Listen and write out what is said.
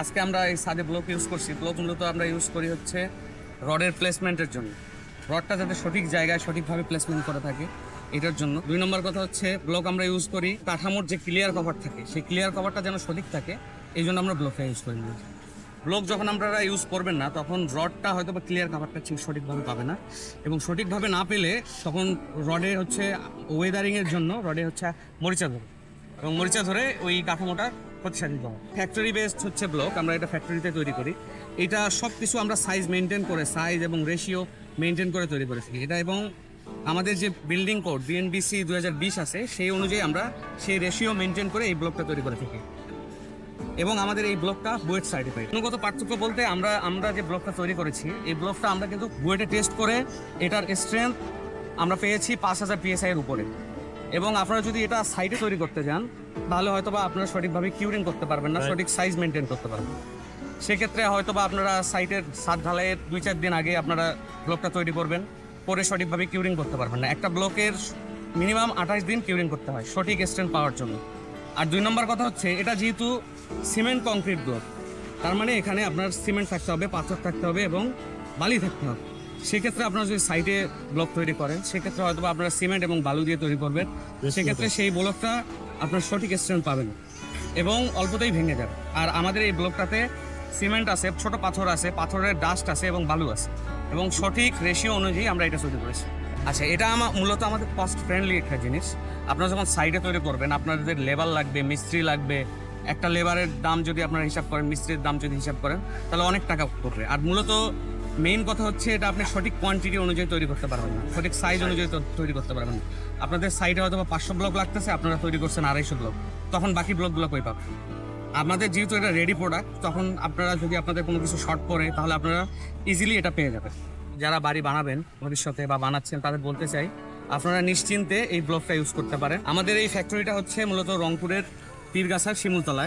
আজকে আমরা এই ছাদে ব্লক ইউজ করছি। ব্লক মূলত আমরা ইউজ করি হচ্ছে রডের প্লেসমেন্টের জন্য, রডটা যাতে সঠিক জায়গায় সঠিকভাবে প্লেসমেন্ট করে থাকে এটার জন্য। 2 নম্বর কথা হচ্ছে ব্লক আমরা ইউজ করি কাঠামোর যে ক্লিয়ার কভার থাকে সেই ক্লিয়ার কভারটা যেন সঠিক থাকে, এই জন্য আমরা ব্লকটা ইউজ করি। ব্লক যখন আপনারা ইউজ করবেন না তখন রডটা হয়তো বা ক্লিয়ার কাভারটা ঠিক সঠিকভাবে পাবে না, এবং সঠিকভাবে না পেলে তখন রডে হচ্ছে ওয়েদারিংয়ের জন্য রডে হচ্ছে মরিচা ধরে, এবং মরিচা ধরে ওই কাঠামোটা ক্ষতিসাধিত হয়। ফ্যাক্টরি বেসড হচ্ছে ব্লক, আমরা এটা ফ্যাক্টরিতে তৈরি করি। এটা সব কিছু আমরা সাইজ মেনটেন করে, সাইজ এবং রেশিও মেনটেন করে তৈরি করেছি এটা, এবং আমাদের যে বিল্ডিং কোড বিএনবিসি 2020 আছে সেই অনুযায়ী আমরা সেই রেশিও মেনটেন করে এই ব্লকটা তৈরি করে থাকি, এবং আমাদের এই ব্লকটা বুয়েট সার্টিফাইড। গুণগত পার্থক্য বলতে আমরা যে ব্লকটা তৈরি করেছি এই ব্লকটা আমরা কিন্তু বুয়েটে টেস্ট করে এটার স্ট্রেংথ আমরা পেয়েছি 5000 PSI এর উপরে। এবং আপনারা যদি এটা সাইডে তৈরি করতে যান তাহলে হয়তো বা আপনারা সঠিকভাবে কিউরিং করতে পারবেন না, সঠিক সাইজ মেনটেন করতে পারবেন না। সেক্ষেত্রে হয়তো বা আপনারা সাইটের ছাদ ঢালাইয়ের 2-4 দিন আগে আপনারা ব্লকটা তৈরি করবেন, করে সঠিকভাবে কিউরিং করতে পারবেন না। একটা ব্লকের মিনিমাম 28 দিন কিউরিং করতে হয় সঠিক স্ট্রেংথ পাওয়ার জন্য। আর 2 নম্বর কথা হচ্ছে এটা যেহেতু সিমেন্ট কংক্রিট ব্লক, তার মানে এখানে আপনার সিমেন্ট থাকতে হবে, পাথর থাকতে হবে এবং বালি থাকতে হবে। সেক্ষেত্রে আপনারা যদি সাইডে ব্লক তৈরি করেন সেক্ষেত্রে হয়তো আপনারা সিমেন্ট এবং বালু দিয়ে তৈরি করবেন, সেক্ষেত্রে সেই ব্লকটা আপনার সঠিক স্ট্রেংথ পাবেন এবং অল্পতেই ভেঙে যাবে। আর আমাদের এই ব্লকটাতে সিমেন্ট আছে, ছোট পাথর আছে, পাথরের ডাস্ট আছে এবং বালু আছে, এবং সঠিক রেশিও অনুযায়ী আমরা এটা তৈরি করেছি। আচ্ছা, এটা মূলত আমাদের কস্ট ফ্রেন্ডলি একটা জিনিস। আপনারা যখন সাইডে তৈরি করবেন আপনাদের লেবার লাগবে, মিস্ত্রি লাগবে। একটা লেবারের দাম যদি আপনারা হিসাব করেন, মিস্ত্রির দাম যদি হিসাব করেন তাহলে অনেক টাকা পড়বে। আর মূলত মেইন কথা হচ্ছে এটা আপনি সঠিক কোয়ান্টিটি অনুযায়ী তৈরি করতে পারবেন না, সঠিক সাইজ অনুযায়ী তৈরি করতে পারবেন না। আপনাদের সাইডে হয়তো 500 ব্লক লাগতেছে, আপনারা তৈরি করছেন 250 ব্লক, তখন বাকি ব্লকগুলো কই পাবেন? আমাদের যেহেতু এটা রেডি প্রোডাক্ট, তখন আপনারা যদি আপনাদের কোনো কিছু শর্ট পড়ে তাহলে আপনারা ইজিলি এটা পেয়ে যাবেন। যারা বাড়ি বানাবেন ভবিষ্যতে বা বানাচ্ছেন তাদের বলতে চাই আপনারা নিশ্চিন্তে এই ব্লকটা ইউজ করতে পারেন। আমাদের এই ফ্যাক্টরিটা হচ্ছে মূলত রংপুরের পীরগাছার শিমুলতলায়।